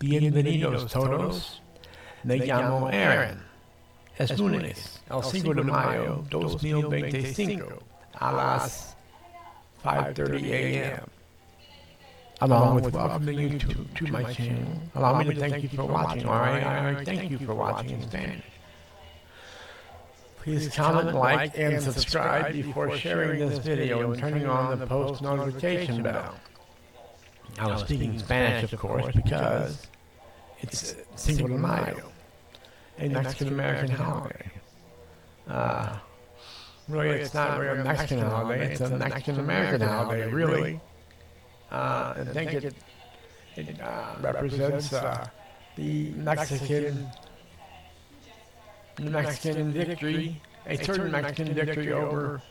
Bienvenidos todos. Me llamo Aaron. Es lunes, el 5 de mayo 2025, a las 5:30 a.m. Along with welcoming you to my channel, allow me to thank you for watching, alright? I thank you for watching in Spanish. Please comment, like, and subscribe before sharing this video and turning on the post notification bell. I was speaking Spanish, of course, because it's Cinco de Mayo, a Mexican-American holiday. Really, it's not really a Mexican holiday, it's a Mexican-American holiday, really. I think it represents the Mexican victory, a certain Mexican victory over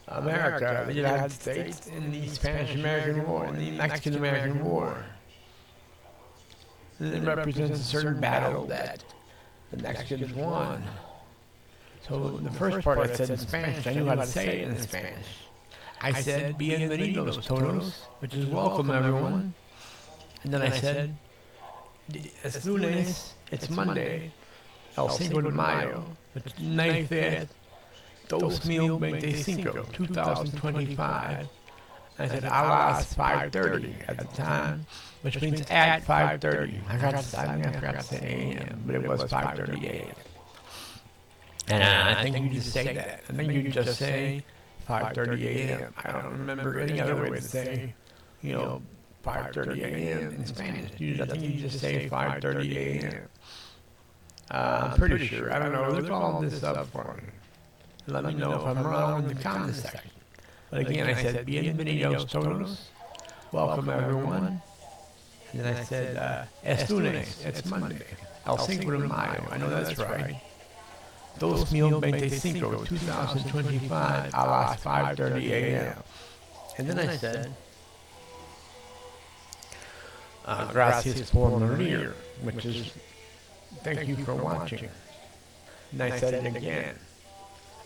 America, the United States, in the Spanish-American War, in the Mexican-American War. And it represents a certain battle that the Mexicans won. So the first part I said in Spanish, I knew how to say it in Spanish. I said, Bienvenidos todos, which is welcome everyone. And then I said, Es lunes, it's Monday, el 5 de mayo, May 5th, 2025. I said, a las 5:30 at the time, which means at 5:30. I forgot to say a.m., but it was 5:30 a.m. And I think you just say that. I think you just say 5:30 a.m. I don't remember any other way to say, 5:30 a.m. in Spanish. I think you just say 5:30 a.m. I'm pretty sure. I don't know. Look all this up for me. Let me know if I'm wrong in the comment section. But again, I said, Bienvenidos todos. Welcome everyone. And then I said, Es lunes. It's Monday. El 5 de mayo. I know that's right. 2025, 2025, a las 5:30 a.m. And then I said, Gracias por venir, which is, thank you for watching. And I said it again.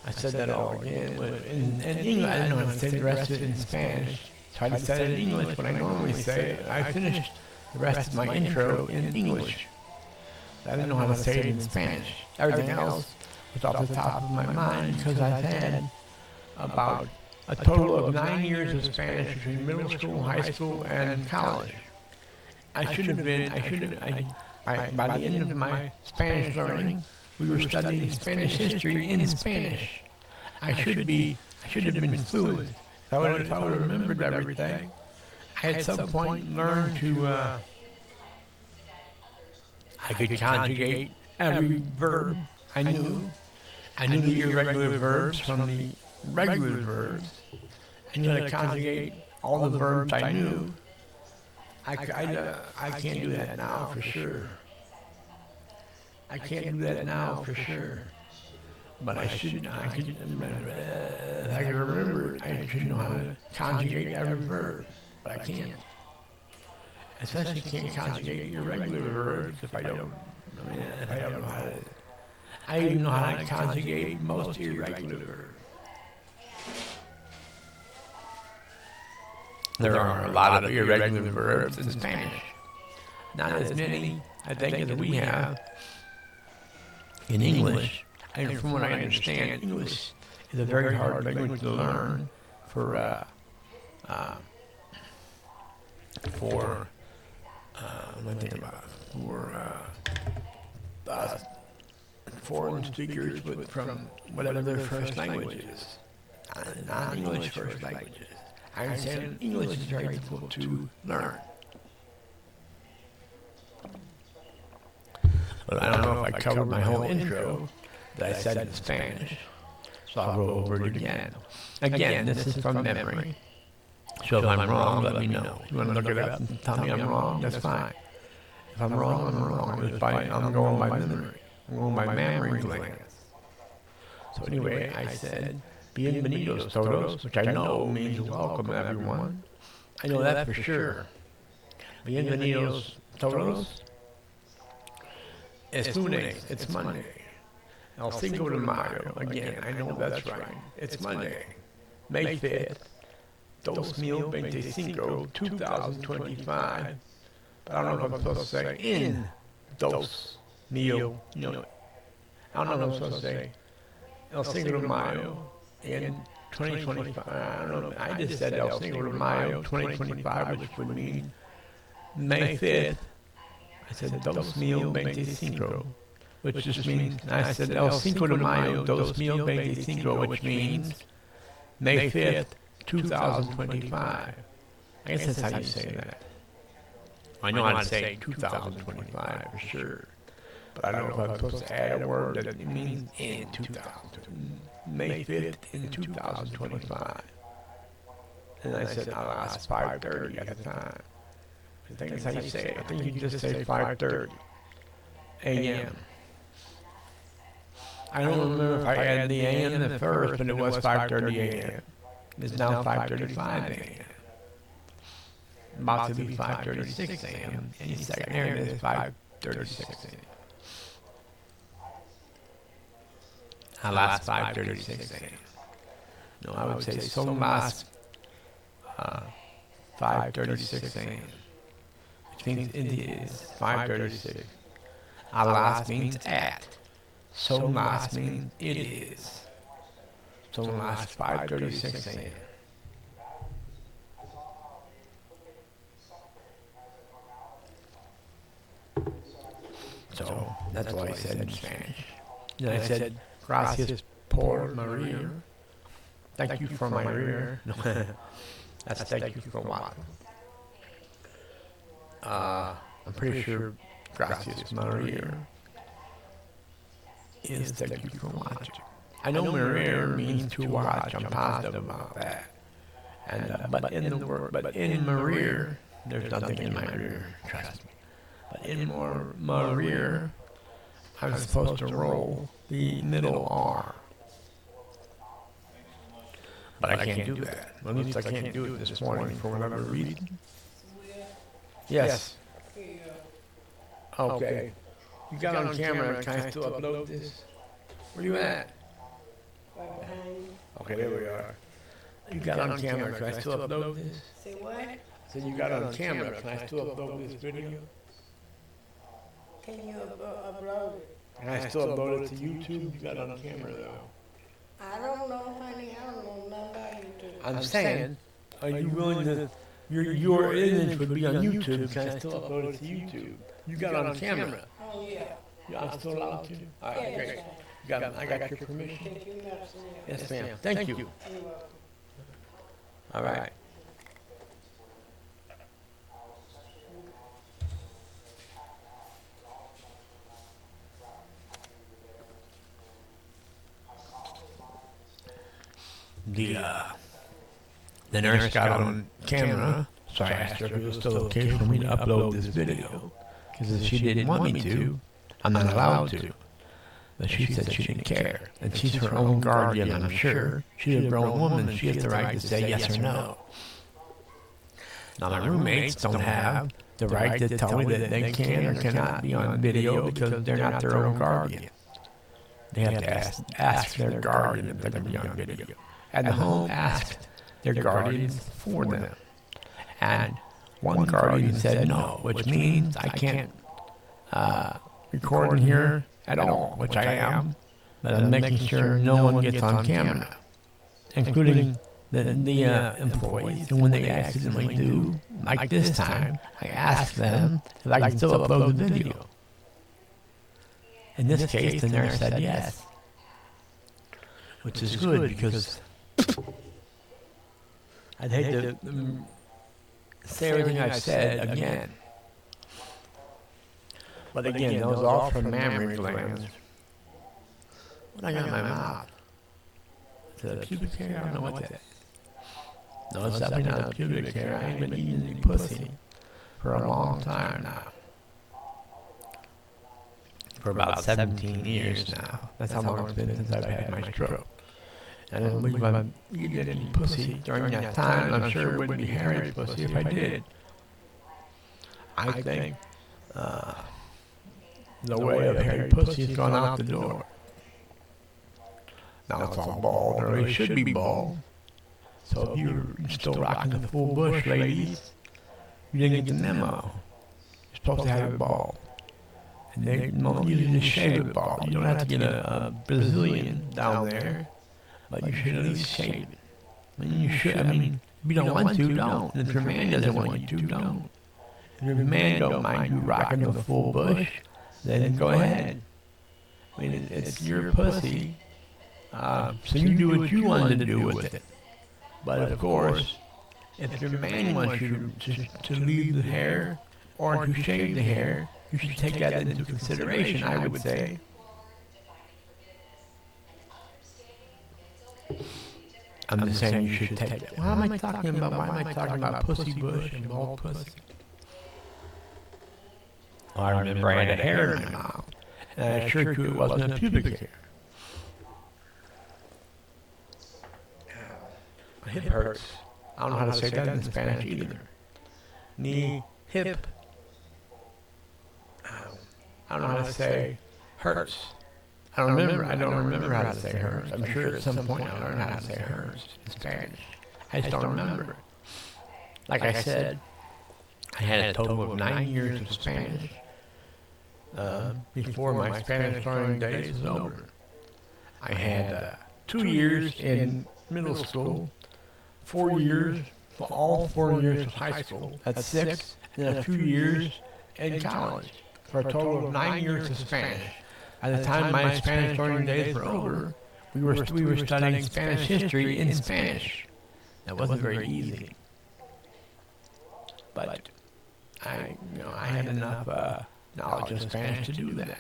I said that all again. In English, I don't know how to say the rest of it in Spanish. So I just said it in English, but I normally say it. I finished the rest of my intro in English. I didn't know how to say it in Spanish. Everything else was off the top of my mind because I've had about a total of 9 years of Spanish between middle school, high school, and college. By the end of my Spanish learning, we were studying Spanish history in Spanish. I should have been fluent. If I would have remembered everything, I at some point learned to, I could conjugate every verb I knew. I knew the irregular verbs from the regular verbs. I knew how to conjugate all the verbs I knew. I can't do that now for sure. I can't do that now for sure. But I should. I could remember. If I could remember it, I should know how to conjugate every verb. But I can't. Especially can't conjugate irregular verbs if I don't know how to. I don't even know how to conjugate most irregular verbs. There are a lot of irregular verbs in Spanish. Not as many, I think, as we have in English. And from what I understand, English is a very hard language to learn for foreign speakers from whatever their first language is, non-English first languages. I understand English is very difficult to learn. But I don't know if I covered my whole intro that I said in Spanish, so I'll go over it again. Again, this is from memory. So if I'm wrong, let me know. If you want to look it up and tell me I'm wrong, that's fine. If I'm wrong, I'm wrong. I'm going by memory. I'm going by memory glands. So anyway, I said, Bienvenidos todos, which I know means welcome everyone. I know that for sure. Bienvenidos todos. Es lunes, it's Monday. El 5 de mayo, again, I know that's right. It's Monday, May 5th, 2025, But I don't know if I'm supposed to say in Dos Mil. I don't know if I'm supposed to say El Cinco de Mayo in 2025. I don't know. I just said El Cinco de Mayo 2025, which would mean May 5th. I said Dos Mil 25, which just means, I said El Cinco de Mayo 2025, which means May 5th, 2025. I guess that's how you say that. I know how to say 2025 for sure. But I don't know if I'm supposed to add a word that means in 2000. May 5th in 2025. And I said, it's 5:30 at the time. I think that's how you say it. I think you just say 5:30 a.m. I don't remember if I added the a.m. at first, but it was 5:30 a.m. It's now 5:35 a.m. About to be 5:36 a.m. Any second there, it is 5:36 a.m. Last 5:36 a.m. No, I would say son las 5:36 a.m. Which means it is 5:36. Alas means at. Son las means it is. Son las 5:36 a.m. So that's what I said in Spanish. Then I said, gracias por Maria. Thank you for my rear. No, that's thank you for what? I'm pretty sure gracias Maria is thank you for watching. I know Maria means to watch. I'm positive about that. And but in Maria, there's nothing in my rear. Trust me. But in Maria, I'm supposed to roll the middle R. But I can't do that. At least I can't do it this morning for whatever reason. Yes. Okay. You got on camera. Can I still upload this? Where you at? Okay, there we are. You got on camera. Can I still upload this? Say what? So you got on camera. Can I still upload this video? Can you upload it? Can I still upload it to YouTube? You got it on camera though. I don't know, honey. I don't know nothing about YouTube. I'm saying, are you willing to? Your image would be on YouTube. Can I still upload it to YouTube? You got it on camera. Oh, yeah. I'm still allowed to. All right, great. You got it. I got your permission. Thank you, Nelson. Yes, ma'am. Thank you. You're welcome. All right. The nurse got on camera, so I asked her if it was still okay for me to upload this video. Because if she didn't want me to, I'm not allowed to. But she said she didn't care. And she's her own guardian, I'm sure. She's a grown woman and she has the right to say yes or no. Now, my roommates don't have the right to tell me that they can or cannot be on video because they're not their own guardian. They have to ask their guardian if they're going to be on video. And the home asked their guardians for them. And one guardian said no, which means I can't record in here at all, which I am. But I'm making sure no one gets on camera, including the employees. And when they accidentally do, like this time, I ask them if I can still upload the video. In this case, the nurse said yes, which is good because I'd hate to say everything I've said again. But again, those are all from mammary glands. What I got in my mouth? Is it a pubic hair? I don't know what that is. No, it's definitely not a pubic hair. I ain't been eating any pussy for a long time now. For about 17 years now. That's how long it's been since I've had my stroke. And I don't believe I've eaten any pussy during that time. I'm sure it wouldn't be hairy pussy if I did. I think the way of hairy pussy has gone out the door. Now it's all bald, or it should be bald. So if you're still rocking the full bush, ladies, you didn't get the memo. supposed to have a ball. And they usually just shave the ball. You don't have to get a Brazilian down there, but you should at least shave it. I mean, you should. I mean, if you don't want to, don't. And if your man doesn't want you to, don't. If your man don't mind you rocking the full bush, then go ahead. I mean, it's your pussy. So you do what you wanted to do with it. But of course, if your man wants you to leave the hair or to shave the hair, you should take that into consideration, I would say. I'm just saying you should take that. Why am I talking about? Why am I talking about pussy bush and bald pussy? Well, I remember I had hair in my mouth, and I assured you it wasn't a pubic hair. My hip hurts. I don't know how to say that in Spanish either. Knee, hip. I don't know how to say hurts. I don't remember how to say hurts. I'm sure at some point I'll learn how to say hurts in Spanish. I just don't remember. Like I said, I had a total of 9 years of Spanish before my Spanish learning days was over. I had 2 years in middle school, 4 years, all 4 years of high school. That's 6, and a few years in college, for a total of 9 years of Spanish. By the time my Spanish learning days were over, we were studying Spanish history in Spanish. That wasn't very easy, but I had enough knowledge of Spanish to do that.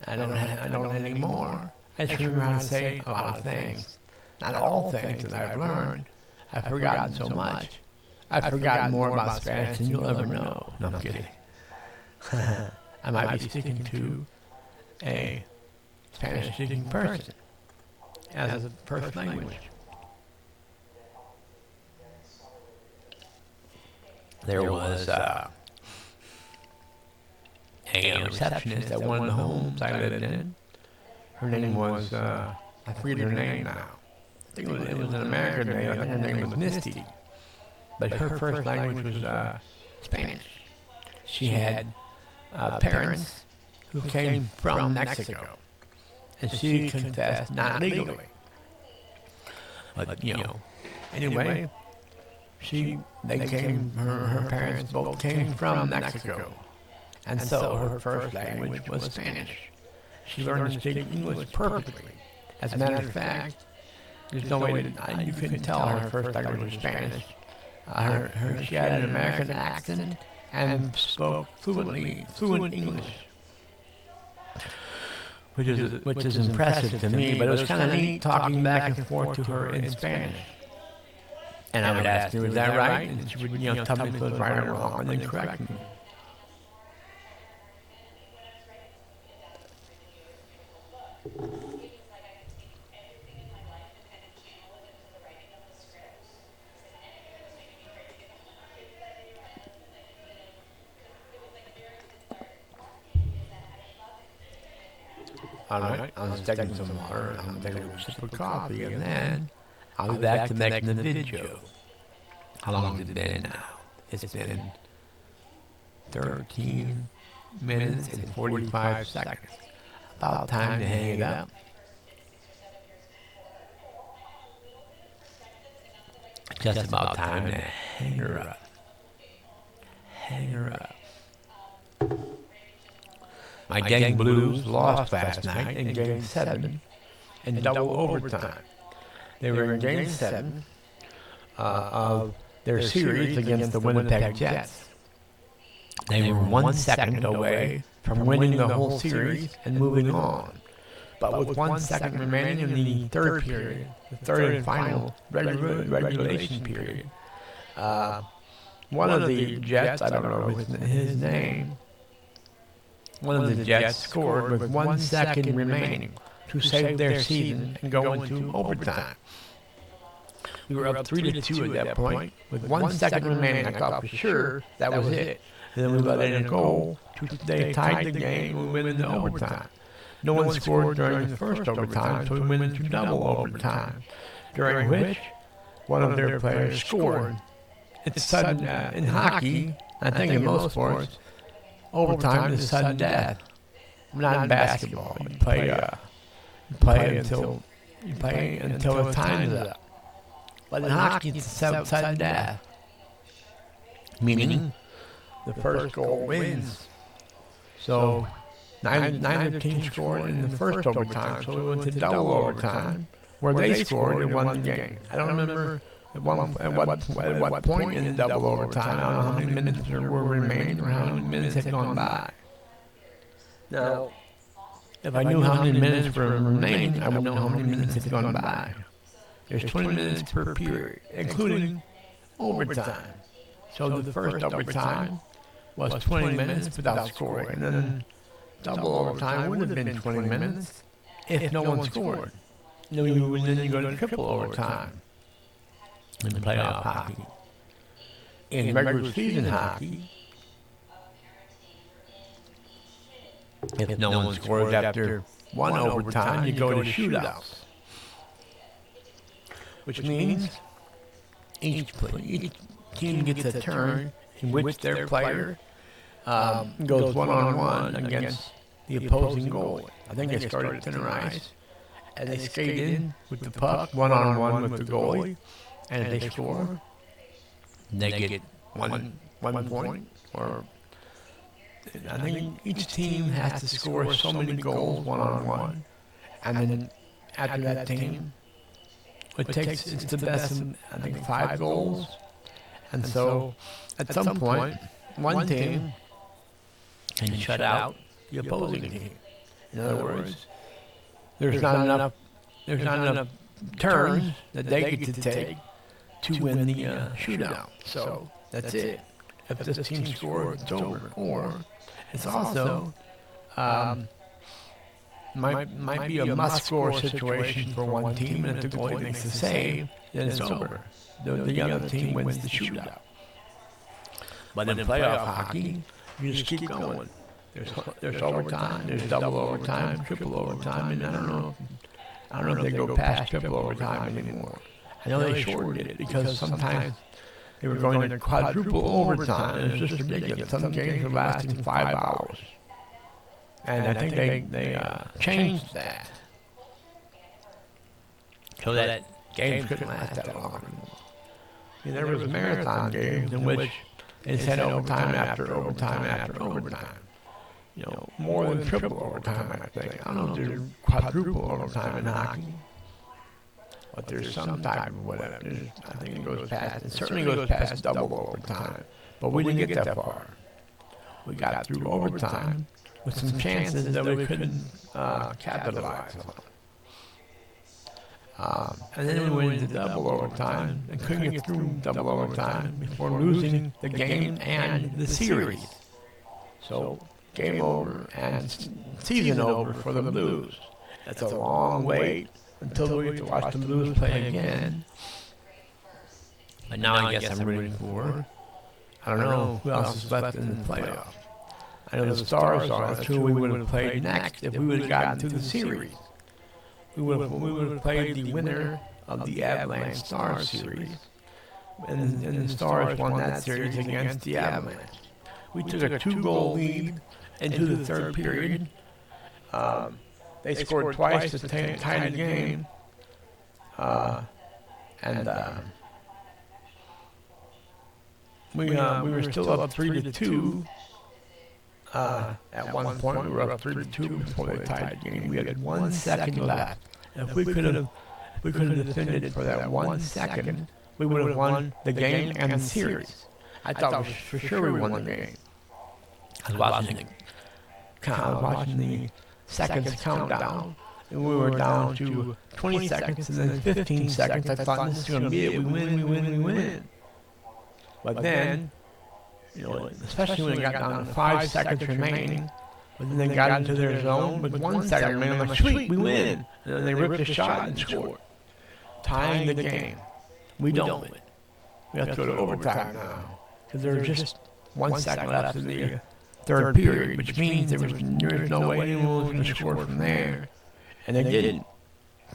I don't anymore. I just remember how to say a lot of things. Not all things that I've learned. I've forgotten so much. I've forgotten more about Spanish than you'll ever know. No, I'm kidding. I might be speaking to a Spanish-speaking person as a first language. There was a receptionist at one of the homes I lived in. Her name was, I forget her name now. I think it was an American name. I think her name was Misty. But her first language was Spanish. She had parents who came from Mexico. And she confessed, not legally. But, anyway, her parents both came from Mexico. And so her first language was Spanish. She learned to speak English perfectly. As a matter of fact, there's no way that you couldn't tell her first language was Spanish. She had an American accent and spoke fluent English, which is impressive to me. But it was kind of neat talking back and forth to her in Spanish. And I would ask her, "Is that right?" And she would, tell me if it was right or wrong, and then correct me. All right, I'm just taking some water, I'm taking a sip of coffee, and then I'll be back to making the video. How long has it been now? It's been 13 minutes and 45 seconds. About time to hang it up. Just about time to hang her up. Hang her up. My Gang Blues lost last night in Game 7 in double overtime. They were in Game 7 of their series against the Winnipeg Jets. They were 1 second away from winning the whole series and moving on. But with 1 second remaining in the third period, the third and final regulation period, one of the Jets, I don't know his name, one of the Jets scored with 1 second remaining to save their season and go into overtime. We were up 3-2 at that point. With 1 second remaining, I thought for sure that was it. And then we let in a goal. They tied the game and we went into overtime. No one scored during the first overtime, so we went into double overtime, during which one of their players scored. It's sudden in hockey, I think in most sports, overtime is sudden death. Not in basketball. You play until the time's up. But in hockey, it's sudden death. Meaning, the first goal wins. So, neither team scored in the first overtime, so we went to double overtime, where they scored and won the game. I don't remember at what point in double overtime, I don't know how many minutes were remaining or how many minutes had gone by. Now, if I knew how many minutes were remaining, I would know how many minutes had gone by. There's 20 minutes per period, including overtime. So the first overtime was 20 minutes without scoring, and then double overtime would have been 20 minutes if no one scored. Then you go to triple overtime in playoff hockey. In regular season hockey, if no one scores after one overtime, you go to shootouts, which means each team gets a turn in which their player goes one-on-one against the opposing goalie. I think they start at center ice, and they skate in with the puck one-on-one with the goalie, and if they score, they get one point. Or I think each team has to score so many goals one-on-one, and then after that team, it's the best, I think, 5 goals. And so, at some point, one team can shut out the opposing team. In other words, there's not enough turns that they get to take to win the shootout. So that's it. If this team scores, it's over. Or it's also might be a must-score situation for one team, and if the goalie makes the save, then it's over. The other team wins the shootout. But in playoff hockey, you just keep going. There's overtime, there's double overtime, triple overtime, and I don't know if they go past triple overtime anymore. I know they shortened it because sometimes they were going to quadruple overtime, and it's just ridiculous. Some games are lasting 5 hours. And I think they changed that so that games couldn't last that long anymore. There was marathon games in which they said overtime after overtime after overtime. More than triple overtime, I think. I don't know if there's quadruple overtime in hockey, but there's some type of whatever. I think it goes past, it certainly goes past double overtime. But we didn't get that far. We got through overtime with some chances that we couldn't capitalize on. And then we went into double overtime and couldn't get through double overtime before losing the game and the series. So game over and season over for the Blues. That's a long wait until we get to watch the Blues play again. But now I guess I'm rooting for, I don't know who else is left in the playoffs. I know the Stars are. That's who we would have played next if we would have gotten through the series. We would have played the winner of the Avalanche Stars series, and the Stars won that series against the Avalanche. We took a 2-goal lead into the third period. They scored twice to tie the game, and we were still up 3-2. At one point, we were up 3-2 before they tied the game. We had 1 second left. If we could have defended for that 1 second, we would have won the game and the series. I thought for sure we won the game. I was watching the seconds countdown, and we were down to 20 seconds and then 15 seconds. I thought this is going to be it. We win. But then, especially when it got down to 5 seconds remaining, but then they got into their zone with 1 second remaining. I'm like, sweet, we win. And then they ripped a shot and scored, tying the game. We don't win. We have to go to overtime now because there was just 1 second left in the third period, which means there was no way anyone was going to score from there. And they didn't.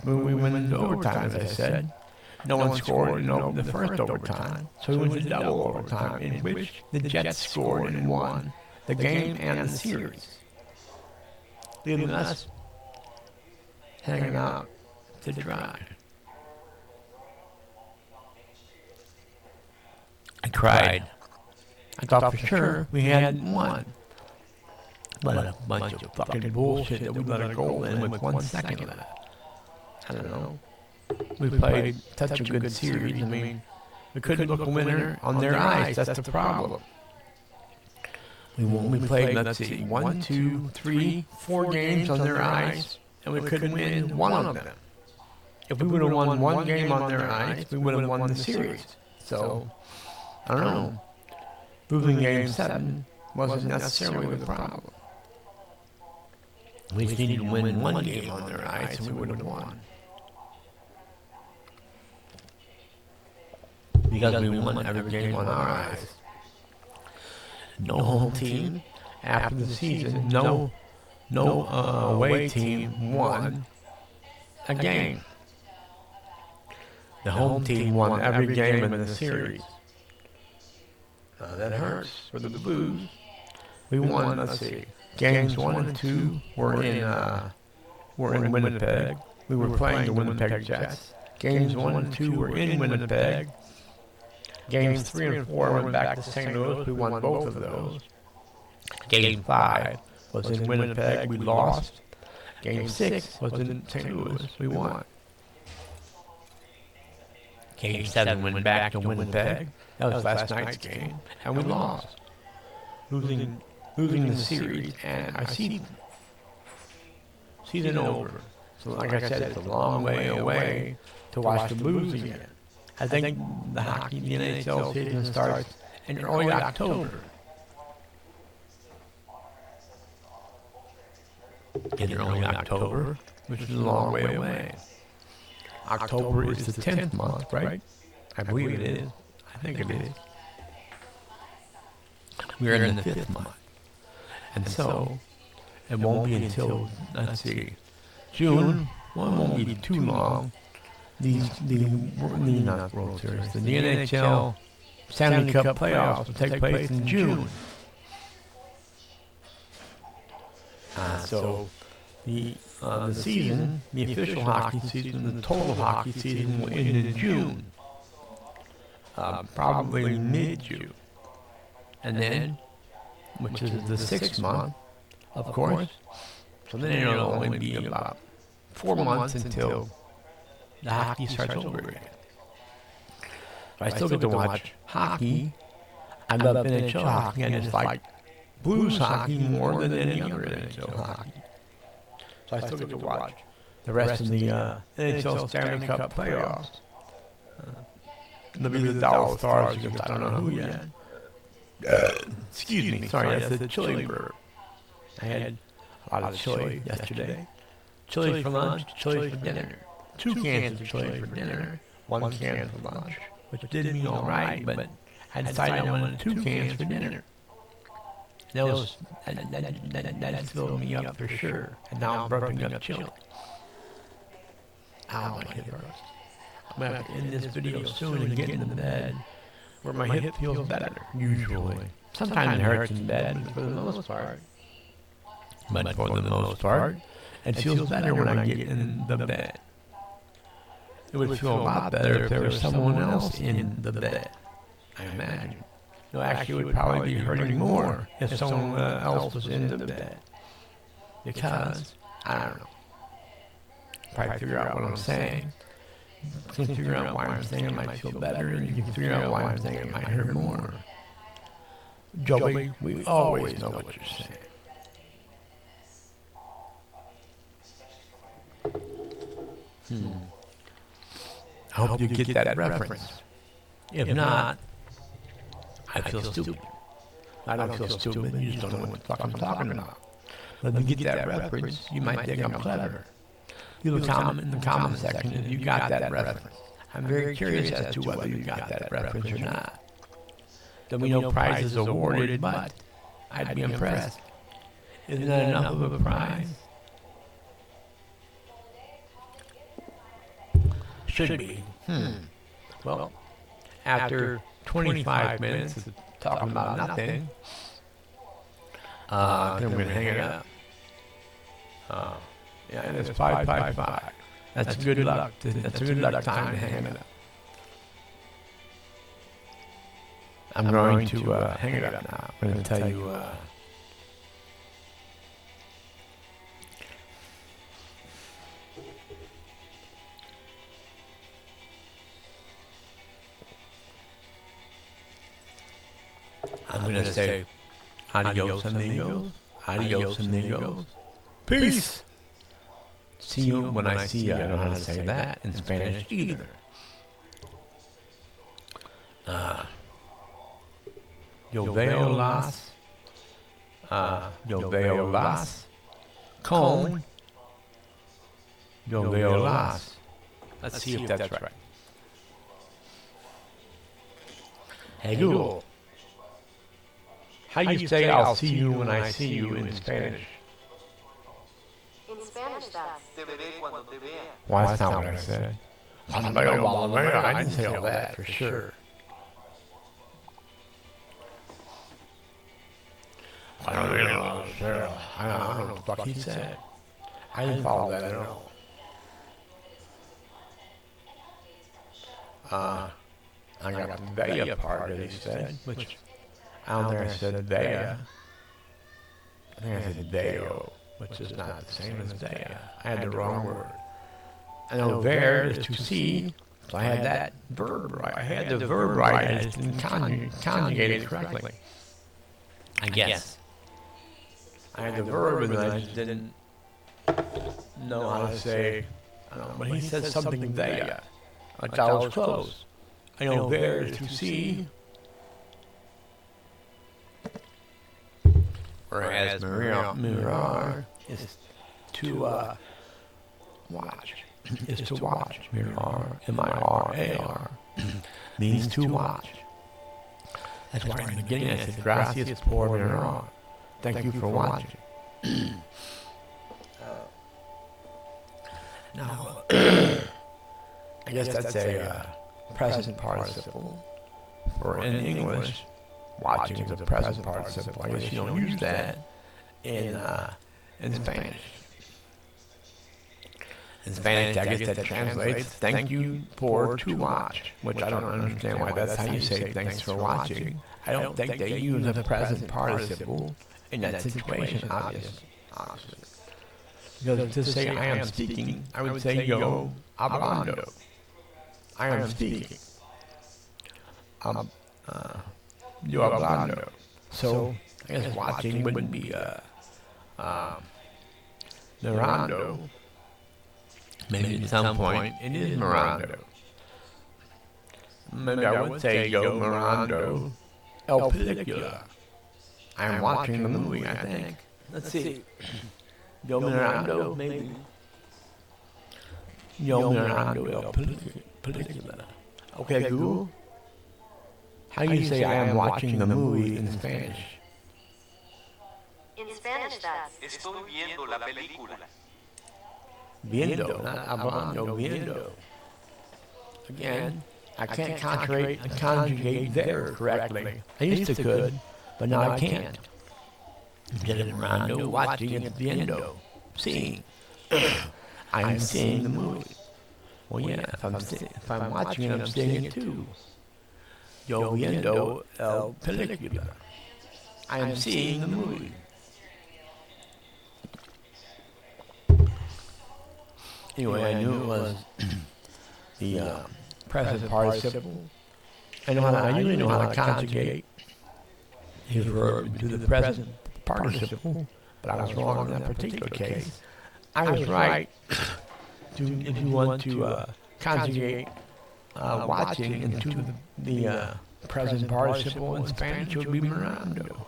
We went into overtime, as I said. No one scored in the first overtime, so we went to double overtime, in which the Jets scored and won. the game and the series, leaving us hanging out to dry. I cried. I thought for sure we had won. But a bunch of fucking bullshit that we let a goal in with 1 second left. I don't know. We played such a good series. I mean, we couldn't look a winner on their eyes. That's the problem. We played, let's see, 1, 2, 3, 4 games on their eyes, and we couldn't win one of them. If we would have won one game on their eyes, we would have won the series. So, I don't know. Losing game 7 wasn't necessarily the problem. We just needed to win one game on their eyes, and we would have won. Because we won every game on our eyes. No home team after the season, no away team won a game. The home team won every game in the series. That hurts for the Blues. We won, let's see, games 1 and 2 were in Winnipeg. We were playing the Winnipeg Jets. Games 1 and 2 were in Winnipeg. Games 3 and 4 went back to St. Louis. We won both of those. Game 5 was in Winnipeg. We lost. Game 6 was in St. Louis. We won. Game 7 went back to Winnipeg. That was last night's game. And we lost. Losing the series and our season over. So like I said, it's a long way away to watch the Blues again. I think the hockey, the NHL season starts in early October. In early October, which is a long way away. October is the 10th month, right? I believe it is. I think it is. We're in the 5th month. And so, it won't be until, let's see, June. Well, it won't be too long. The World Series, the NHL Stanley Cup playoffs will take place in June. So the season, the official hockey season, the total hockey season will end in June, probably mid-June, and then, which is the 6th month, of course. So then it'll only be about 4 months until the hockey starts over again. So I still get to watch hockey. I love NHL hockey. I just like Blues hockey more than any other NHL hockey. So I still get to watch the rest of the NHL Stanley Cup playoffs. There'll be the Dallas Stars against I don't know who yet. Excuse me. Sorry, that's the chili burp. I had a lot of chili yesterday. Chili for lunch, chili for dinner. 2 cans of chili for dinner, 1 can for lunch, which did me all right, but I decided I wanted 2 cans for dinner. That filled me up for sure, and now I'm burping up chili. Ow, my hip hurts. I'm going to have to end this video soon and get in the bed where my hip feels better, usually. Sometimes it hurts in bed, but for the most part. But for the most part, it feels better when I get in the bed. It would feel a lot better if there was someone else in the bed, I imagine. No, actually, it would probably be hurting more if someone else was in the bed. Because, I don't know. Probably figure out what I'm saying. You can figure out why I'm saying it might feel better, and you can figure out why I'm saying it might hurt more. Joey, we always know what you're saying. I hope you get that reference. If not, I feel stupid. I don't feel stupid, you just don't know what the fuck I'm talking about. But if you get that reference, you might think I'm clever. Leave a comment in the comment section if you got that reference. I'm very curious as to whether you got that reference or not. There'll be no prizes awarded, but I'd be impressed. Isn't that enough of a prize? Should be. Well, after 25 minutes of talking about nothing, Then we're gonna hang it up. Yeah, and it's 555. That's good luck. That's a good luck time to hang it up. I'm going to hang it up now. I'm going to tell you. I'm going to say adios, amigos. Adios, amigos. Peace. See you when I see you. I don't know how to say that in Spanish either. Yo veo las. Yo veo las. Con. Yo veo las. Let's see if that's right. Hey Google. How do you say I'll see you when I see you in Spanish? In Spanish, that's Te veré cuando te vea. Well, that's not what I said. I didn't say all that for sure. I don't know what the fuck he said. I didn't follow that at all. I got the Vea part that he said, which I don't think I said Vea. I think I said Deo, which is not the same as Vea. I had the wrong word. I know ver is to see, so I had that verb right. I had the verb right, I just didn't conjugate it correctly. I guess. I had the verb and I just didn't know how to say, when he said something there, I thought it was close. I know there is to see, whereas mirar is to watch. Is to watch. Mirar, M-I-R-A-R, means to watch. That's why in the beginning I said, gracias por mirar. Thank you for watching. Now, I guess that's a present participle. For in English, watching is a present participle. I guess you don't use that in Spanish. In Spanish, I guess that translates thank you for to watch, which I don't understand why that's how you say thanks for watching. I don't think they use a present participle in that situation, obviously. Because to say I am speaking, I would say yo hablando. I am speaking. Yo hablando. So I guess watching wouldn't be mirando. Maybe at some point it is mirando. Maybe I would say yo mirando el película. I'm watching the movie, I think. Let's see. Yo mirando, maybe. Yo mirando el película. Okay, Google. How do you say I am watching the movie in Spanish? in Spanish, that's Estoy viendo la película. Viendo, not hablando, viendo. Again, I can't conjugate there correctly. I used to could, but now I can't. Instead of mirando, watching, it's viendo, seeing. I am seeing the movie. Well, yeah, if I'm watching it, I'm seeing it too. Yo viendo el película. I am seeing the movie. Anyway, I knew it was the present participle. I usually know how to conjugate his verb into the present participle, but I was wrong in that particular case. I was right. If you want to conjugate watching into the present participle in Spanish, it would be mirando.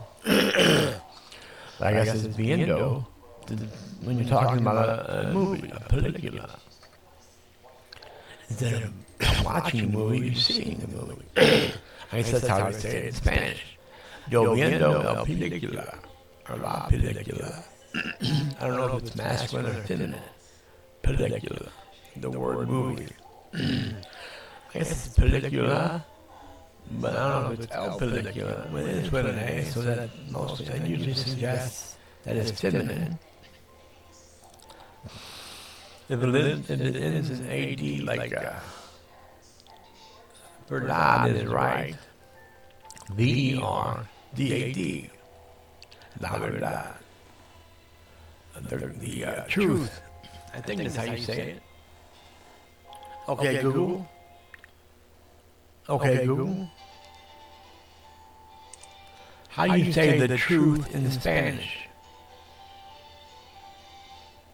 But I guess it's viendo when you're talking about a movie, a película. Instead of watching a movie, you're seeing the movie. I guess that's how I say it in Spanish. Yo viendo el película, or la película. I don't know if it's masculine or feminine. Película, the word movie. I guess it's película. But I don't know if it's El Pellicula. Well, it is with an A, so that mostly that usually suggests that it's feminine. If it ends in AD, like Verdad is right. VERDAD. La Verdad. The truth. I think that's how you say it. Okay, Google. Okay, Google. How do you say the truth in Spanish?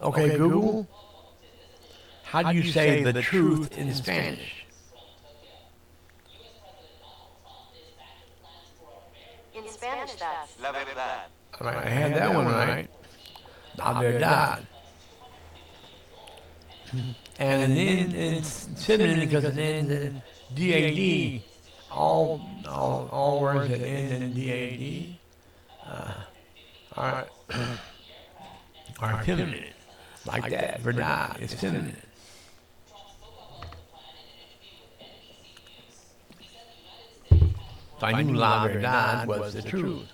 Okay, Google. How do you say the truth in Spanish? In Spanish, that's La verdad. All right, I had that one right. La Verdad. And then it's feminine because it ends in DAD. All words that end in DAD are feminine. Like that. Verdad is feminine. So I knew La Verdad was the truth.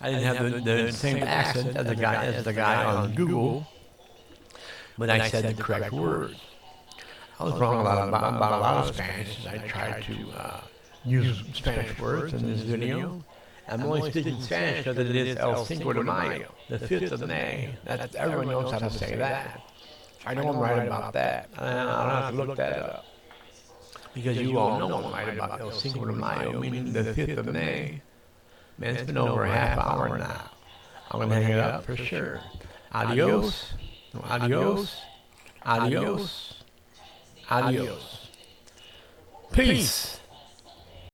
I didn't have the same accent as the guy on Google, but I said the correct words. I was wrong about a lot of Spanish. I tried to use Spanish words in this video. I'm only speaking Spanish because it is El Cinco de Mayo, the 5th of May. Everyone knows how to say that. I know I'm right about that. I don't have to look that up. Because you all know I'm right about El Cinco de Mayo, meaning the 5th of May. Man, it's been over a half hour now. I'm going to hang it up for sure. Adios. Adios. Adios. Adios. Peace.